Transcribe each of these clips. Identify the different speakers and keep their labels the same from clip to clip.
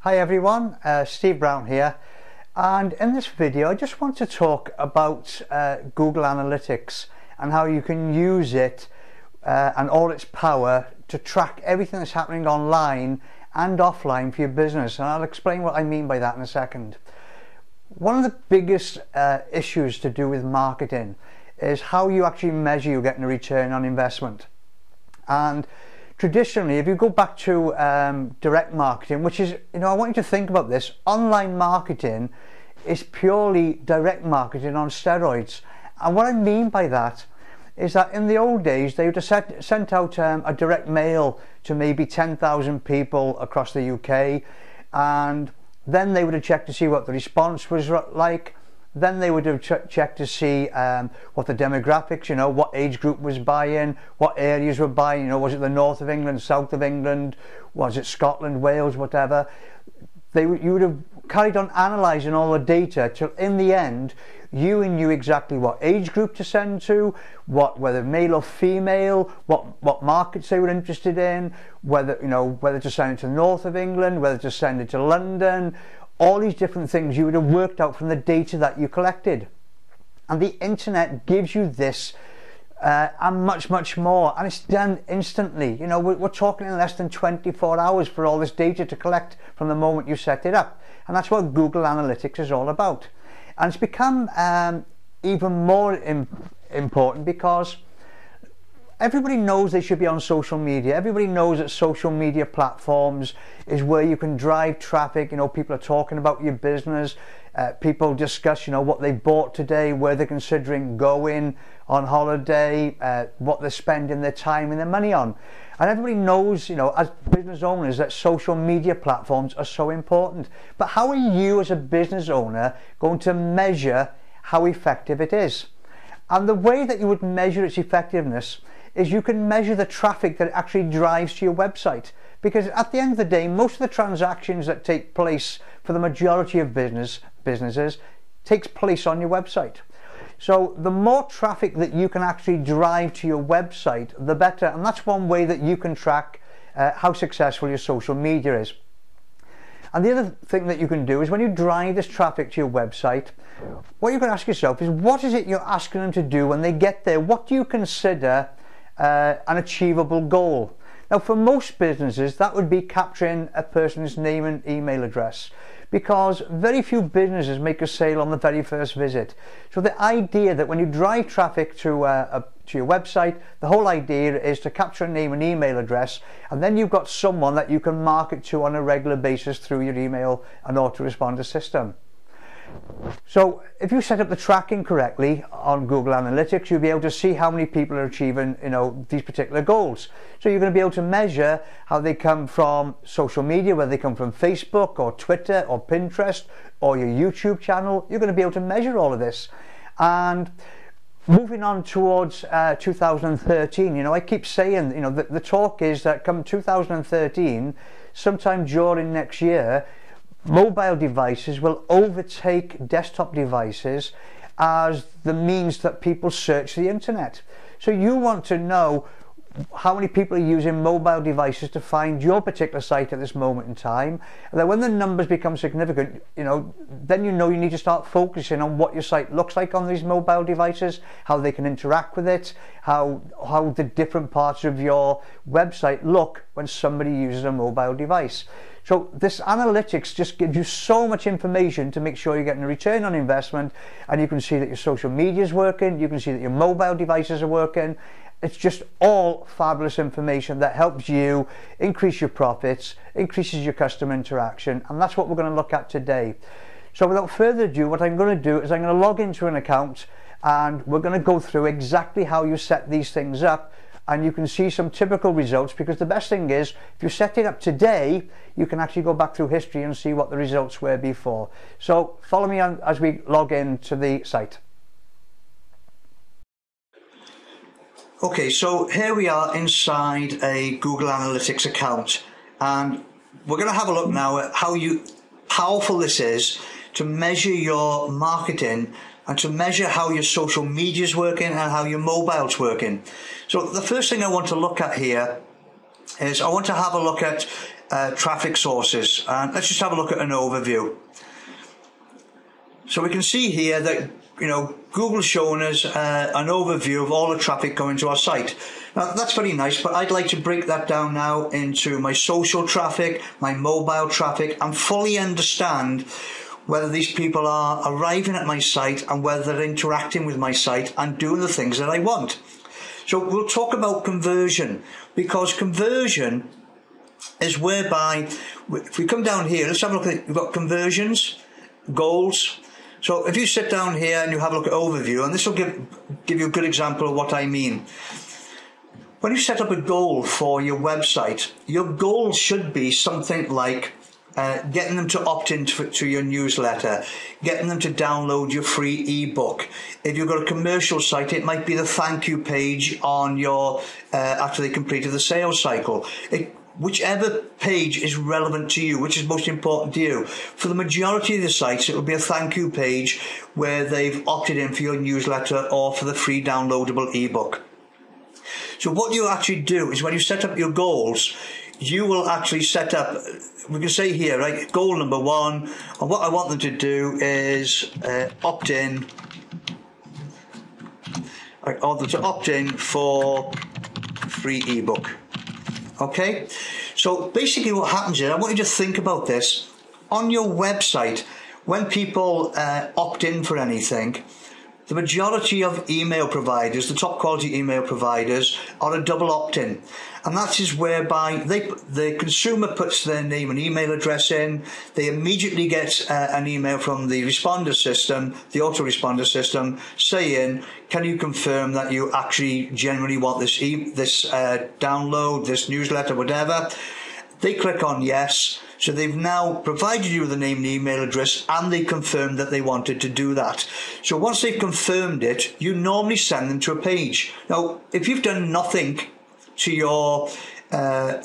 Speaker 1: Hi everyone, Steve Brown here, and in this video I just want to talk about Google Analytics and how you can use it and all its power to track everything that's happening online and offline for your business, and I'll explain what I mean by that in a second. One of the biggest issues to do with marketing is how you actually measure you're getting a return on investment. And traditionally, if you go back to direct marketing, which is, I want you to think about this, online marketing is purely direct marketing on steroids. And what I mean by that is that in the old days, they would have sent out a direct mail to maybe 10,000 people across the UK, and then they would have checked to see what the response was like. Then they would have checked to see what the demographics, what age group was buying, what areas were buying, was it the north of England, south of England, was it Scotland, Wales, whatever. You would have carried on analysing all the data till in the end you knew exactly what age group to send to, whether male or female, what markets they were interested in, whether to send it to the north of England, whether to send it to London. All these different things you would have worked out from the data that you collected. And the internet gives you this and much more, and it's done instantly. We're talking in less than 24 hours for all this data to collect from the moment you set it up. And that's what Google Analytics is all about. And it's become even more important because everybody knows they should be on social media. Everybody knows that social media platforms is where you can drive traffic. People are talking about your business. People discuss, what they bought today, where they're considering going on holiday, what they're spending their time and their money on. And everybody knows, as business owners, that social media platforms are so important. But how are you as a business owner going to measure how effective it is? And the way that you would measure its effectiveness is you can measure the traffic that it actually drives to your website, because at the end of the day, most of the transactions that take place for the majority of businesses takes place on your website. So the more traffic that you can actually drive to your website, the better, and that's one way that you can track how successful your social media is. And the other thing that you can do is when you drive this traffic to your website, what you can ask yourself is, what is it you're asking them to do when they get there? What do you consider an achievable goal? Now, for most businesses, that would be capturing a person's name and email address, because very few businesses make a sale on the very first visit. So the idea that when you drive traffic to your website, the whole idea is to capture a name and email address, and then you've got someone that you can market to on a regular basis through your email and autoresponder system. So if you set up the tracking correctly on Google Analytics, you'll be able to see how many people are achieving these particular goals. So you're going to be able to measure how they come from social media, whether they come from Facebook or Twitter or Pinterest or your YouTube channel. You're going to be able to measure all of this. And moving on towards 2013, I keep saying, the talk is that come 2013, sometime during next year, mobile devices will overtake desktop devices as the means that people search the internet. So you want to know how many people are using mobile devices to find your particular site at this moment in time, and then when the numbers become significant, then you need to start focusing on what your site looks like on these mobile devices, how they can interact with it, how the different parts of your website look when somebody uses a mobile device. So this analytics just gives you so much information to make sure you're getting a return on investment, and you can see that your social media is working, you can see that your mobile devices are working. It's just all fabulous information that helps you increase your profits, increases your customer interaction, and that's what we're going to look at today. So without further ado, what I'm going to do is I'm going to log into an account, and we're going to go through exactly how you set these things up, and you can see some typical results, because the best thing is, if you set it up today, you can actually go back through history and see what the results were before. So follow me on as we log into the site. Okay, so here we are inside a Google Analytics account, and we're going to have a look now at how powerful this is to measure your marketing and to measure how your social media is working and how your mobile's working. So the first thing I want to look at here is I want to have a look at traffic sources, and let's just have a look at an overview. So we can see here that, you know, Google's showing us an overview of all the traffic coming to our site. Now that's very nice, but I'd like to break that down now into my social traffic, my mobile traffic, and fully understand whether these people are arriving at my site and whether they're interacting with my site and doing the things that I want. So we'll talk about conversion, because conversion is whereby, if we come down here, let's have a look at, we've got conversions, goals. So if you sit down here and you have a look at overview, and this will give you a good example of what I mean. When you set up a goal for your website, your goal should be something like getting them to opt into your newsletter, getting them to download your free ebook. If you've got a commercial site, it might be the thank you page on your after they completed the sales cycle. Whichever page is relevant to you, which is most important to you. For the majority of the sites, it will be a thank you page where they've opted in for your newsletter or for the free downloadable ebook. So what you actually do is when you set up your goals, you will actually set up, we can say here, right, goal number 1, and what I want them to do is opt in, I want them to opt in for free ebook. Okay, so basically what happens is, I want you to think about this. On your website, when people opt in for anything, the majority of email providers, the top quality email providers, are a double opt-in. And that is whereby the consumer puts their name and email address in, they immediately get an email from the responder system, the autoresponder system, saying, can you confirm that you actually genuinely want this download, this newsletter, whatever. They click on yes. So they've now provided you with a name and email address, and they confirmed that they wanted to do that. So once they've confirmed it, you normally send them to a page. Now, if you've done nothing to your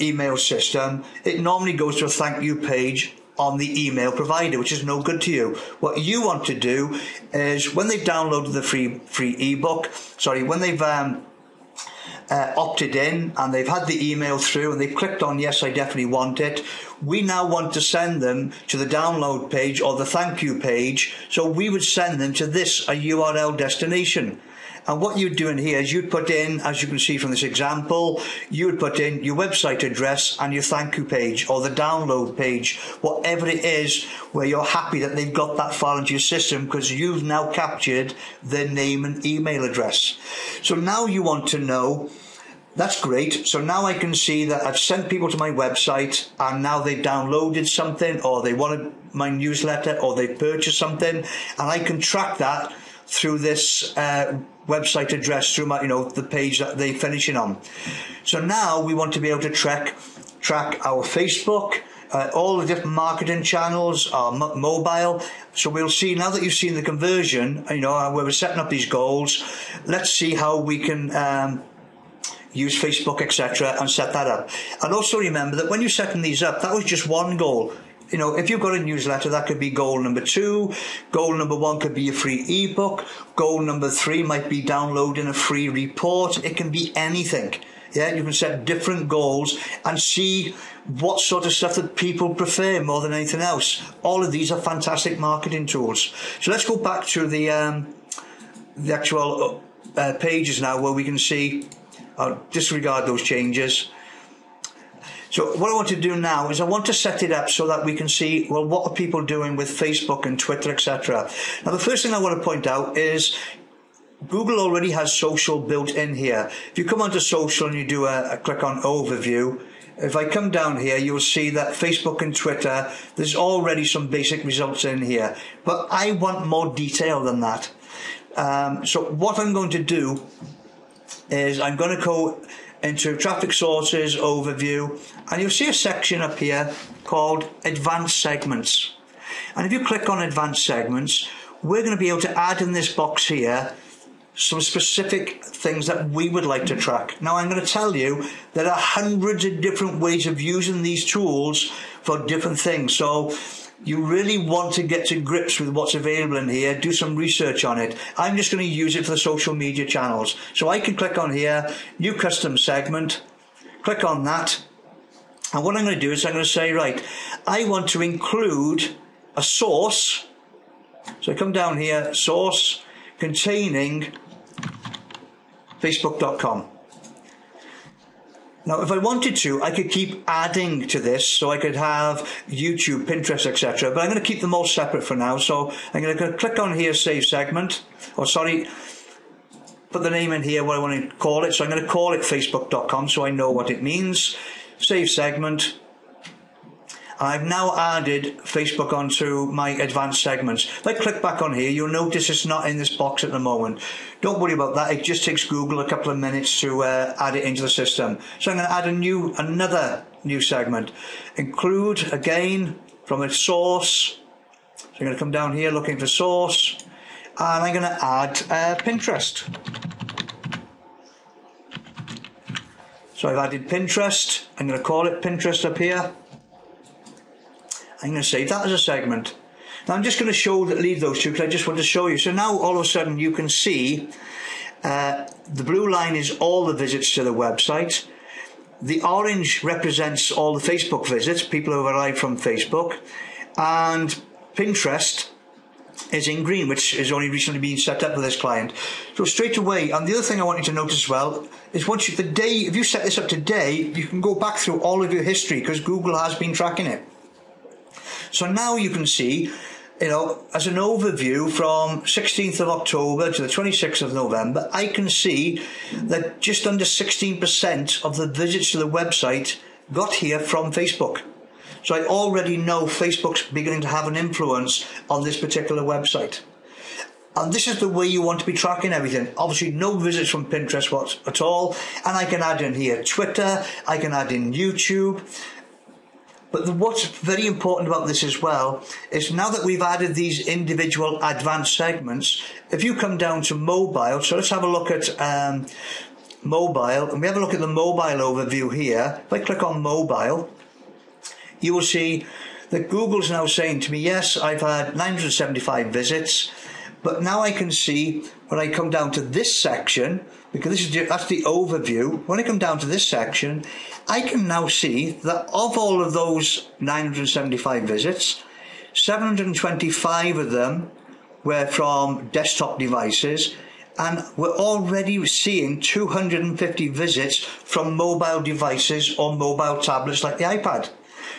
Speaker 1: email system, it normally goes to a thank you page on the email provider, which is no good to you. What you want to do is, when they've downloaded the free ebook, when they've opted in and they've had the email through and they've clicked on yes, I definitely want it, we now want to send them to the download page or the thank you page. So we would send them to this, a URL destination. And what you'd do in here is you'd put in, as you can see from this example, you would put in your website address and your thank you page or the download page, whatever it is, where you're happy that they've got that file into your system because you've now captured their name and email address. So now you want to know, that's great. So now I can see that I've sent people to my website and now they've downloaded something, or they wanted my newsletter, or they purchased something, and I can track that through this website address, through my, the page that they're finishing on. So now we want to be able to track our Facebook, all the different marketing channels, our mobile. So we'll see, now that you've seen the conversion, where we're setting up these goals, let's see how we can use Facebook, etc., and set that up. And also remember that when you're setting these up, that was just one goal. If you've got a newsletter, that could be goal number 2. Goal number 1 could be a free ebook. Goal number 3 might be downloading a free report. It can be anything. Yeah, you can set different goals and see what sort of stuff that people prefer more than anything else. All of these are fantastic marketing tools. So let's go back to the actual pages now, where we can see. I'll disregard those changes. So what I want to do now is I want to set it up so that we can see, well, what are people doing with Facebook and Twitter, etc. Now, the first thing I want to point out is Google already has social built in here. If you come onto social and you do a click on overview, if I come down here, you'll see that Facebook and Twitter, there's already some basic results in here. But I want more detail than that. So what I'm going to do is I'm going to go into traffic sources, overview, and you'll see a section up here called advanced segments. And if you click on advanced segments, we're going to be able to add in this box here some specific things that we would like to track. Now, I'm going to tell you there are hundreds of different ways of using these tools for different things. So you really want to get to grips with what's available in here, do some research on it. I'm just going to use it for the social media channels. So I can click on here, new custom segment, click on that,
Speaker 2: And what I'm going to do is I'm going to say, right, I want to include a source. So I come down here, source containing Facebook.com. Now, if I wanted to, I could keep adding to this, so I could have YouTube, Pinterest, etc. But I'm going to keep them all separate for now. So I'm going to click on here, save segment. Or sorry, put the name in here, what I want to call it. So I'm going to call it Facebook.com, so I know what it means. Save segment. I've now added Facebook onto my advanced segments. If I click back on here, you'll notice it's not in this box at the moment. Don't worry about that. It just takes Google a couple of minutes to add it into the system. So I'm going to add another new segment. Include, again, from a source. So I'm going to come down here looking for source. And I'm going to add Pinterest. So I've added Pinterest. I'm going to call it Pinterest up here. I'm going to save that as a segment. Now I'm just going to leave those two because I just want to show you. So now all of a sudden you can see the blue line is all the visits to the website. The orange represents all the Facebook visits, people who have arrived from Facebook. And Pinterest is in green, which is only recently been set up with this client. So straight away, and the other thing I want you to notice as well is if you set this up today, you can go back through all of your history because Google has been tracking it. So now you can see, as an overview from 16th of October to the 26th of November, I can see that just under 16% of the visits to the website got here from Facebook. So I already know Facebook's beginning to have an influence on this particular website. And this is the way you want to be tracking everything. Obviously, no visits from Pinterest at all. And I can add in here Twitter, I can add in YouTube. But what's very important about this as well is now that we've added these individual advanced segments, if you come down to mobile, so let's have a look at mobile, and we have a look at the mobile overview here. If I click on mobile, you will see that Google's now saying to me, yes, I've had 975 visits, but now I can see when I come down to this section, because that's the overview, when I come down to this section, I can now see that of all of those 975 visits, 725 of them were from desktop devices, and we're already seeing 250 visits from mobile devices or mobile tablets like the iPad.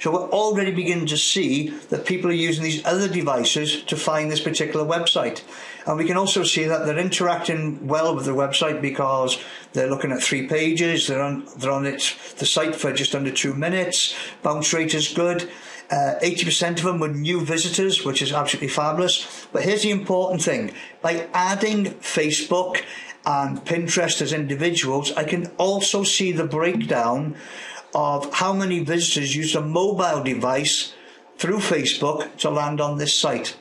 Speaker 2: So we're already beginning to see that people are using these other devices to find this particular website. And we can also see that they're interacting well with the website because they're looking at 3 pages, they're on the site for just under 2 minutes, bounce rate is good, 80% of them were new visitors, which is absolutely fabulous. But here's the important thing, by adding Facebook and Pinterest as individuals, I can also see the breakdown of how many visitors use a mobile device through Facebook to land on this site.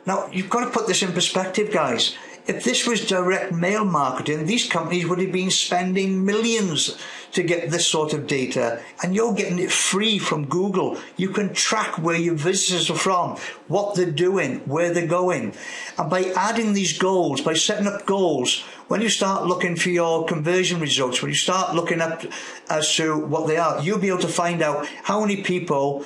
Speaker 2: Now, you've got to put this in perspective, guys. If this was direct mail marketing, these companies would have been spending millions to get this sort of data, and you're getting it free from Google. You can track where your visitors are from, what they're doing, where they're going. And by adding these goals, by setting up goals, when you start looking for your conversion results, when you start looking up as to what they are, you'll be able to find out how many people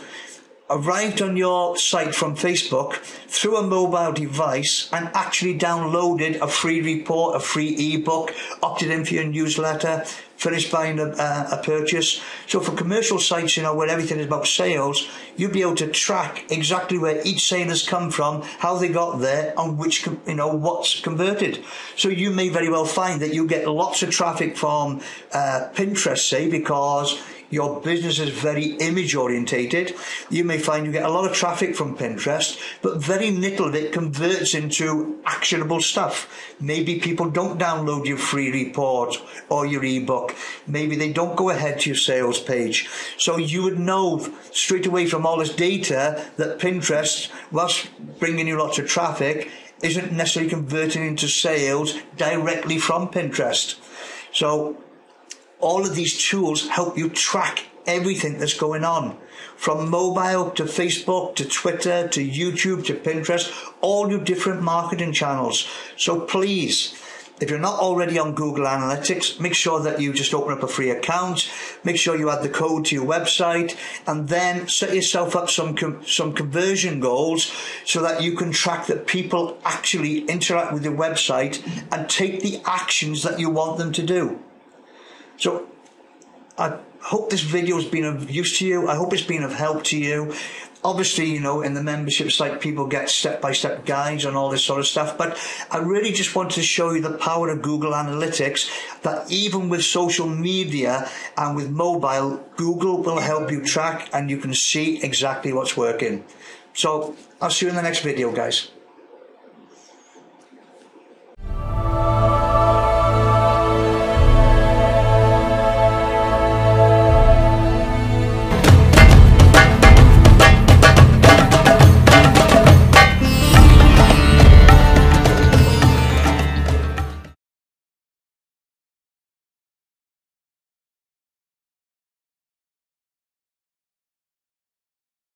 Speaker 2: arrived on your site from Facebook through a mobile device and actually downloaded a free report, a free ebook, opted in for your newsletter, finished buying a purchase. So for commercial sites, where everything is about sales, you'll be able to track exactly where each sale has come from, how they got there, and which, what's converted. So you may very well find that you get lots of traffic from Pinterest, say, because your business is very image orientated. You may find you get a lot of traffic from Pinterest, but very little of it converts into actionable stuff. Maybe people don't download your free report or your ebook. Maybe they don't go ahead to your sales page. So you would know straight away from all this data that Pinterest, whilst bringing you lots of traffic, isn't necessarily converting into sales directly from Pinterest. So all of these tools help you track everything that's going on, from mobile to Facebook to Twitter to YouTube to Pinterest, all your different marketing channels. So please, If you're not already on Google Analytics, make sure that you just open up a free account, make sure you add the code to your website, and then set yourself up some conversion goals so that you can track that people actually interact with your website and take the actions that you want them to do. So I hope this video has been of use to you. I hope it's been of help to you. Obviously, you know, in the membership site, people get step-by-step guides on all this sort of stuff. But I really just want to show you the power of Google Analytics, that even with social media and with mobile, Google will help you track and you can see exactly what's working. So I'll see you in the next video, guys.